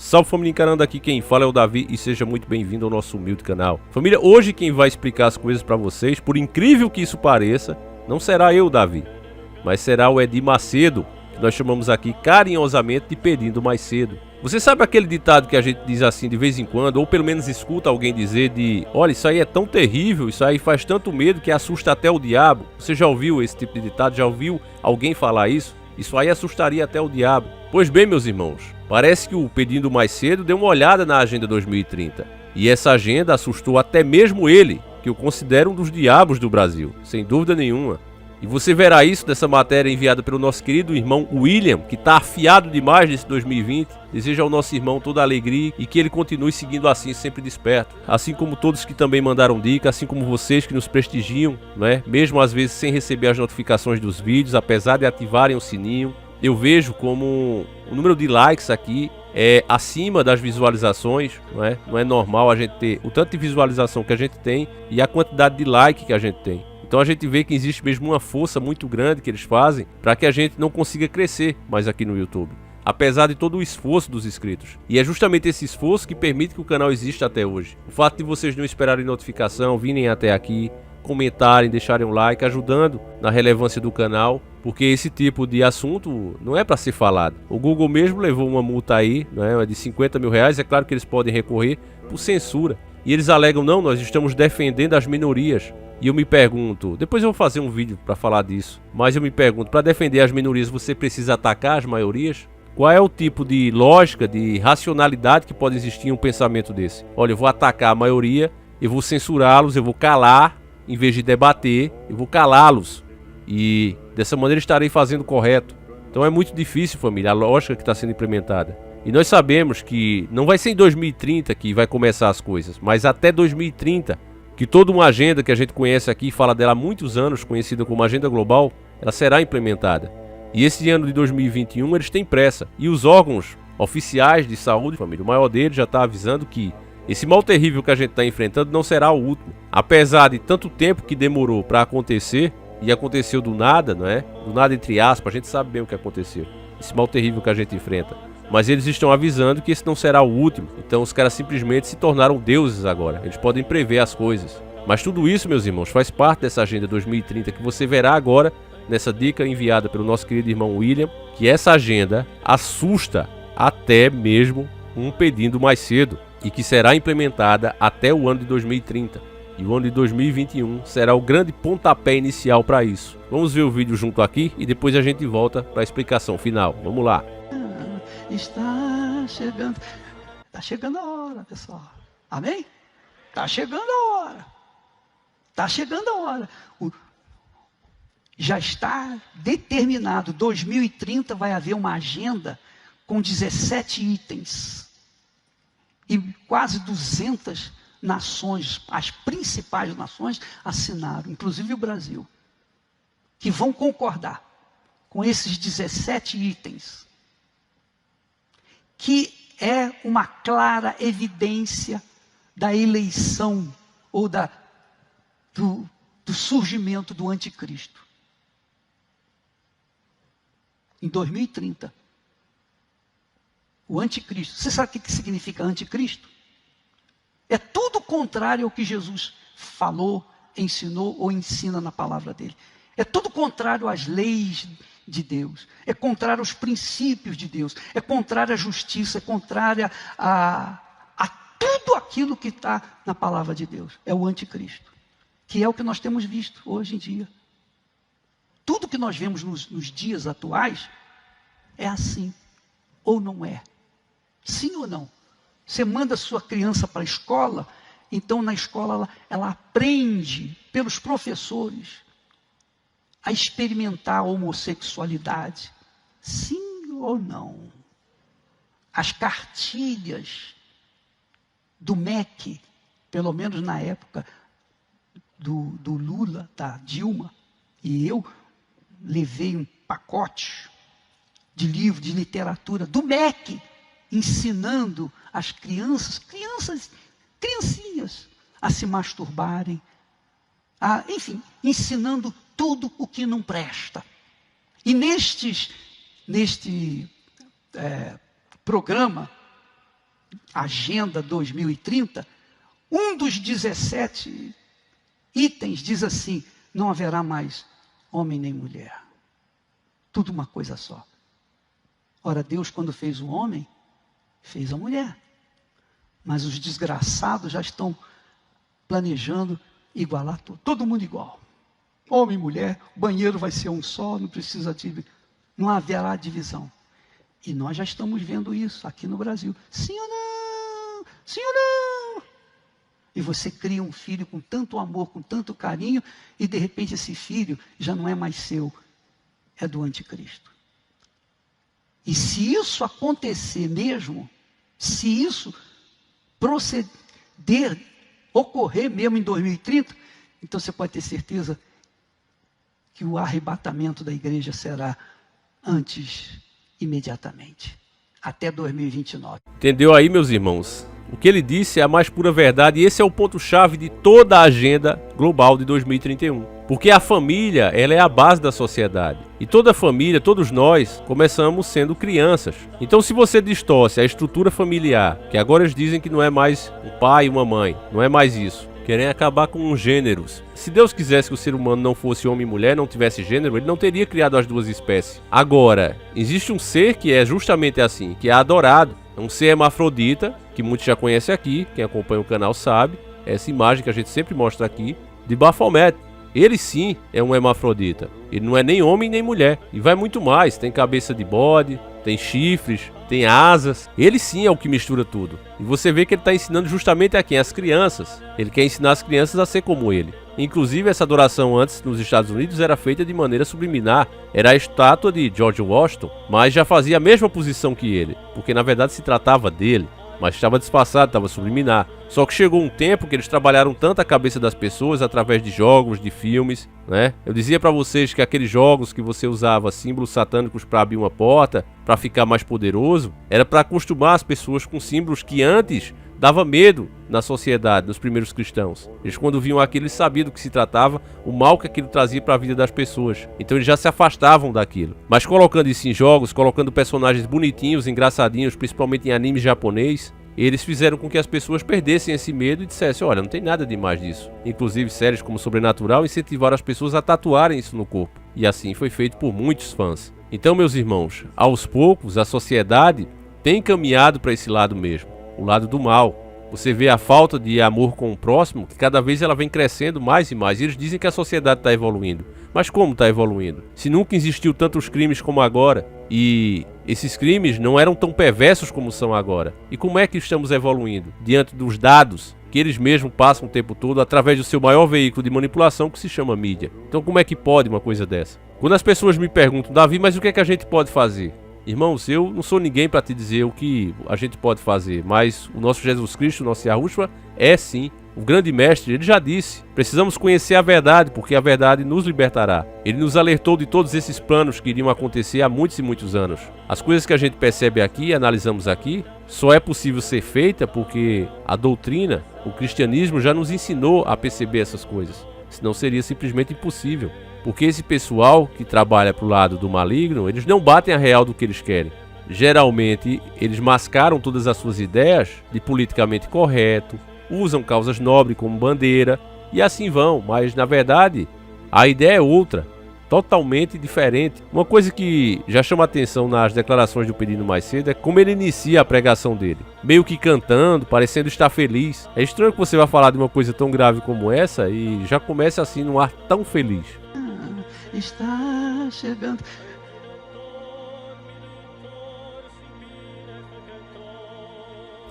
Salve família, encarando aqui quem fala é o Davi e seja muito bem-vindo ao nosso humilde canal. Família, hoje quem vai explicar as coisas para vocês, por incrível que isso pareça, não será eu, Davi, mas será o Edir Macedo, que nós chamamos aqui carinhosamente de Pedindo Mais Cedo. Você sabe aquele ditado que a gente diz assim de vez em quando, ou pelo menos escuta alguém dizer de: olha, isso aí é tão terrível, isso aí faz tanto medo que assusta até o diabo. Você já ouviu esse tipo de ditado? Já ouviu alguém falar isso? Isso aí assustaria até o diabo. Pois bem, meus irmãos, parece que o Pedindo Mais Cedo deu uma olhada na Agenda 2030. E essa agenda assustou até mesmo ele, que eu considero um dos diabos do Brasil, sem dúvida nenhuma. E você verá isso nessa matéria enviada pelo nosso querido irmão William, que está afiado demais nesse 2020. Desejo ao nosso irmão toda a alegria e que ele continue seguindo assim, sempre desperto. Assim como todos que também mandaram dica, assim como vocês que nos prestigiam, né? Mesmo às vezes sem receber as notificações dos vídeos, apesar de ativarem o sininho. Eu vejo como o número de likes aqui é acima das visualizações, não é normal a gente ter o tanto de visualização que a gente tem e a quantidade de like que a gente tem. Então a gente vê que existe mesmo uma força muito grande que eles fazem para que a gente não consiga crescer mais aqui no YouTube, apesar de todo o esforço dos inscritos. E é justamente esse esforço que permite que o canal exista até hoje. O fato de vocês não esperarem notificação, virem até aqui, comentarem, deixarem um like, ajudando na relevância do canal, porque esse tipo de assunto não é para ser falado. O Google mesmo levou uma multa aí, de 50 mil reais, é claro que eles podem recorrer por censura. E eles alegam: não, nós estamos defendendo as minorias. E eu me pergunto, depois eu vou fazer um vídeo para falar disso, mas eu me pergunto, para defender as minorias você precisa atacar as maiorias? Qual é o tipo de lógica, de racionalidade que pode existir em um pensamento desse? Olha, eu vou atacar a maioria, eu vou censurá-los, eu vou calar, em vez de debater, eu vou calá-los. E dessa maneira estarei fazendo o correto. Então é muito difícil, família, a lógica que está sendo implementada. E nós sabemos que não vai ser em 2030 que vai começar as coisas, mas até 2030, que toda uma agenda que a gente conhece aqui, fala dela há muitos anos, conhecida como Agenda Global, ela será implementada. E esse ano de 2021 eles têm pressa. E os órgãos oficiais de saúde, família, o maior deles já está avisando que esse mal terrível que a gente está enfrentando não será o último. Apesar de tanto tempo que demorou para acontecer, e aconteceu do nada, não é? Do nada entre aspas, a gente sabe bem o que aconteceu. Esse mal terrível que a gente enfrenta. Mas eles estão avisando que esse não será o último. Então os caras simplesmente se tornaram deuses agora. Eles podem prever as coisas. Mas tudo isso, meus irmãos, faz parte dessa Agenda 2030 que você verá agora nessa dica enviada pelo nosso querido irmão William, que essa agenda assusta até mesmo um Pedindo Mais Cedo e que será implementada até o ano de 2030. E o ano de 2021 será o grande pontapé inicial para isso. Vamos ver o vídeo junto aqui e depois a gente volta para a explicação final. Vamos lá. Está chegando a hora, pessoal. Amém? Está chegando a hora. Está chegando a hora. Já está determinado. 2030 vai haver uma agenda com 17 itens. E quase 200 nações, as principais nações, assinaram, inclusive o Brasil, que vão concordar com esses 17 itens. Que é uma clara evidência da eleição ou do surgimento do anticristo. Em 2030. O anticristo. Você sabe o que significa anticristo? É tudo contrário ao que Jesus falou, ensinou ou ensina na palavra dele. É tudo contrário às leis de Deus, é contrário aos princípios de Deus, é contrário à justiça, é contrário a tudo aquilo que está na palavra de Deus. É o anticristo, que é o que nós temos visto hoje em dia. Tudo que nós vemos nos dias atuais é assim, ou não é. Sim ou não? Você manda sua criança para a escola, então na escola ela aprende pelos professores a experimentar a homossexualidade. Sim ou não? As cartilhas do MEC, pelo menos na época do Lula, da Dilma, e eu levei um pacote de livro, de literatura do MEC, ensinando as criancinhas, a se masturbarem, enfim, ensinando tudo o que não presta. E neste programa, Agenda 2030, um dos 17 itens diz assim: não haverá mais homem nem mulher. Tudo uma coisa só. Ora, Deus, quando fez o homem, fez a mulher. Mas os desgraçados já estão planejando igualar tudo. Todo mundo igual. Homem e mulher, o banheiro vai ser um só, não haverá divisão. E nós já estamos vendo isso aqui no Brasil. Sim ou não? Sim ou não? E você cria um filho com tanto amor, com tanto carinho, e de repente esse filho já não é mais seu, é do anticristo. E se isso acontecer mesmo, se isso ocorrer mesmo em 2030, então você pode ter certeza que o arrebatamento da igreja será imediatamente, até 2029. Entendeu aí, meus irmãos? O que ele disse é a mais pura verdade, e esse é o ponto-chave de toda a agenda global de 2031. Porque a família, ela é a base da sociedade. E toda família, todos nós, começamos sendo crianças. Então, se você distorce a estrutura familiar, que agora eles dizem que não é mais um pai e uma mãe, não é mais isso. Querem acabar com os gêneros. Se Deus quisesse que o ser humano não fosse homem e mulher, não tivesse gênero, ele não teria criado as duas espécies. Agora, existe um ser que é justamente assim, que é adorado. É um ser hermafrodita, que muitos já conhecem aqui, quem acompanha o canal sabe, essa imagem que a gente sempre mostra aqui, de Baphomet. Ele sim é um hermafrodita. Ele não é nem homem nem mulher. E vai muito mais, tem cabeça de bode, tem chifres, tem asas. Ele sim é o que mistura tudo. E você vê que ele está ensinando justamente a quem? As crianças. Ele quer ensinar as crianças a ser como ele. Inclusive, essa adoração antes nos Estados Unidos era feita de maneira subliminar. Era a estátua de George Washington, mas já fazia a mesma posição que ele, porque na verdade se tratava dele. Mas estava disfarçado, estava subliminar. Só que chegou um tempo que eles trabalharam tanto a cabeça das pessoas através de jogos, de filmes, né? Eu dizia para vocês que aqueles jogos que você usava símbolos satânicos para abrir uma porta, para ficar mais poderoso, era para acostumar as pessoas com símbolos que antes dava medo na sociedade, nos primeiros cristãos. Eles, quando viam aquilo, eles sabiam do que se tratava, o mal que aquilo trazia para a vida das pessoas. Então eles já se afastavam daquilo. Mas colocando isso em jogos, colocando personagens bonitinhos, engraçadinhos, principalmente em anime japonês, eles fizeram com que as pessoas perdessem esse medo e dissessem: olha, não tem nada de mais disso. Inclusive séries como Sobrenatural incentivaram as pessoas a tatuarem isso no corpo. E assim foi feito por muitos fãs. Então, meus irmãos, aos poucos a sociedade tem caminhado para esse lado mesmo, o lado do mal. Você vê a falta de amor com o próximo, que cada vez ela vem crescendo mais e mais. E eles dizem que a sociedade está evoluindo. Mas como está evoluindo? Se nunca existiu tantos crimes como agora, e esses crimes não eram tão perversos como são agora. E como é que estamos evoluindo? Diante dos dados que eles mesmos passam o tempo todo através do seu maior veículo de manipulação, que se chama mídia. Então como é que pode uma coisa dessa? Quando as pessoas me perguntam: Davi, mas o que é que a gente pode fazer? Irmãos, eu não sou ninguém para te dizer o que a gente pode fazer, mas o nosso Jesus Cristo, o nosso Yahushua, é sim o grande mestre. Ele já disse: precisamos conhecer a verdade, porque a verdade nos libertará. Ele nos alertou de todos esses planos que iriam acontecer há muitos e muitos anos. As coisas que a gente percebe aqui e analisamos aqui, só é possível ser feita porque a doutrina, o cristianismo já nos ensinou a perceber essas coisas. Senão seria simplesmente impossível. Porque esse pessoal que trabalha pro lado do maligno, eles não batem a real do que eles querem. Geralmente, eles mascaram todas as suas ideias de politicamente correto, usam causas nobres como bandeira, e assim vão. Mas, na verdade, a ideia é outra, totalmente diferente. Uma coisa que já chama atenção nas declarações do Pedindo Mais Cedo é como ele inicia a pregação dele. Meio que cantando, parecendo estar feliz. É estranho que você vá falar de uma coisa tão grave como essa e já comece assim num ar tão feliz. Está chegando.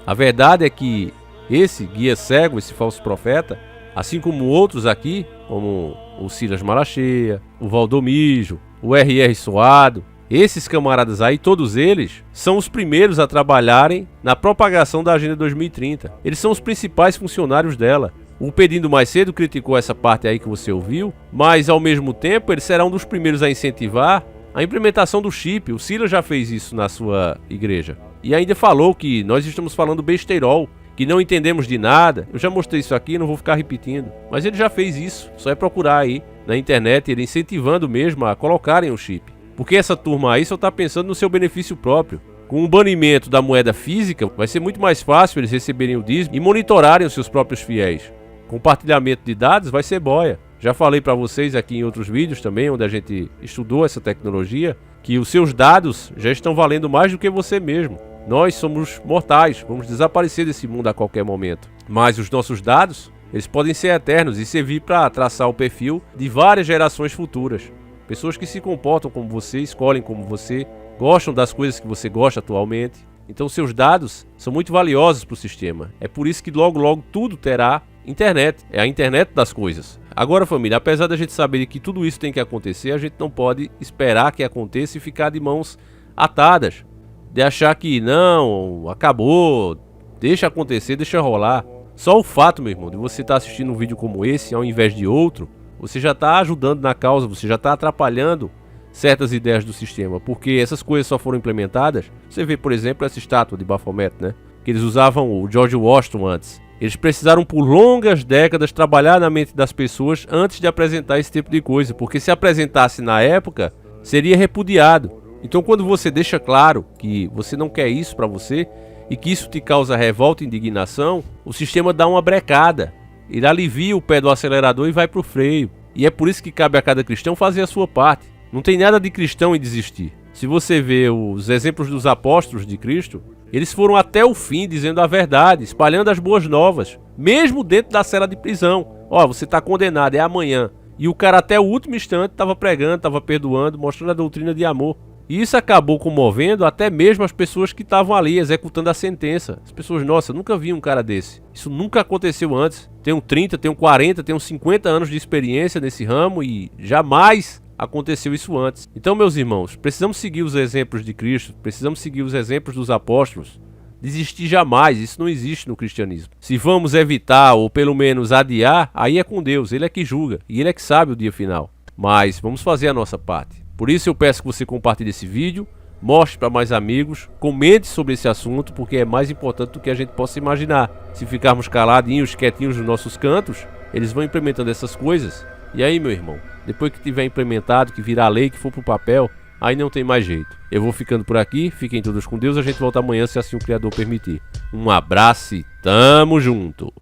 A verdade é que esse guia cego, esse falso profeta, assim como outros aqui, como o Silas Malacheia, o Valdomijo, o R.R. Soado, esses camaradas aí, todos eles, são os primeiros a trabalharem na propagação da Agenda 2030. Eles são os principais funcionários dela. O Pedindo Mais Cedo criticou essa parte aí que você ouviu, mas ao mesmo tempo ele será um dos primeiros a incentivar a implementação do chip. O Silas já fez isso na sua igreja. E ainda falou que nós estamos falando besteirol, que não entendemos de nada. Eu já mostrei isso aqui, não vou ficar repetindo. Mas ele já fez isso, só é procurar aí na internet, ele incentivando mesmo a colocarem o chip. Porque essa turma aí só está pensando no seu benefício próprio. Com o banimento da moeda física, vai ser muito mais fácil eles receberem o dízimo e monitorarem os seus próprios fiéis. Compartilhamento de dados vai ser boia. Já falei para vocês aqui em outros vídeos também, onde a gente estudou essa tecnologia, que os seus dados já estão valendo mais do que você mesmo. Nós somos mortais, vamos desaparecer desse mundo a qualquer momento. Mas os nossos dados, eles podem ser eternos e servir para traçar o perfil de várias gerações futuras. Pessoas que se comportam como você, escolhem como você, gostam das coisas que você gosta atualmente. Então seus dados são muito valiosos para o sistema. É por isso que logo logo tudo terá internet. É a internet das coisas. Agora, família, apesar da gente saber que tudo isso tem que acontecer, a gente não pode esperar que aconteça e ficar de mãos atadas. De achar que não, acabou, deixa acontecer, deixa rolar. Só o fato, meu irmão, de você estar assistindo um vídeo como esse ao invés de outro, você já está ajudando na causa, você já está atrapalhando certas ideias do sistema, porque essas coisas só foram implementadas. Você vê, por exemplo, essa estátua de Baphomet, né? Que eles usavam o George Washington antes. Eles precisaram por longas décadas trabalhar na mente das pessoas antes de apresentar esse tipo de coisa, porque se apresentasse na época, seria repudiado. Então quando você deixa claro que você não quer isso para você e que isso te causa revolta e indignação, o sistema dá uma brecada. Ele alivia o pé do acelerador e vai para o freio. E é por isso que cabe a cada cristão fazer a sua parte. Não tem nada de cristão em desistir. Se você vê os exemplos dos apóstolos de Cristo, eles foram até o fim dizendo a verdade, espalhando as boas novas, mesmo dentro da cela de prisão. Ó, você está condenado, é amanhã. E o cara até o último instante estava pregando, estava perdoando, mostrando a doutrina de amor. E isso acabou comovendo até mesmo as pessoas que estavam ali executando a sentença. As pessoas, nossa, nunca vi um cara desse. Isso nunca aconteceu antes. Tenho 30, tenho 40, tenho 50 anos de experiência nesse ramo e jamais aconteceu isso antes. Então, meus irmãos, precisamos seguir os exemplos de Cristo, precisamos seguir os exemplos dos apóstolos. Desistir jamais, isso não existe no cristianismo. Se vamos evitar ou pelo menos adiar, aí é com Deus, Ele é que julga e Ele é que sabe o dia final. Mas vamos fazer a nossa parte. Por isso eu peço que você compartilhe esse vídeo, mostre para mais amigos, comente sobre esse assunto, porque é mais importante do que a gente possa imaginar. Se ficarmos caladinhos, quietinhos nos nossos cantos, eles vão implementando essas coisas. E aí, meu irmão, depois que tiver implementado, que virar lei, que for pro papel, aí não tem mais jeito. Eu vou ficando por aqui, fiquem todos com Deus, a gente volta amanhã se assim o Criador permitir. Um abraço e tamo junto!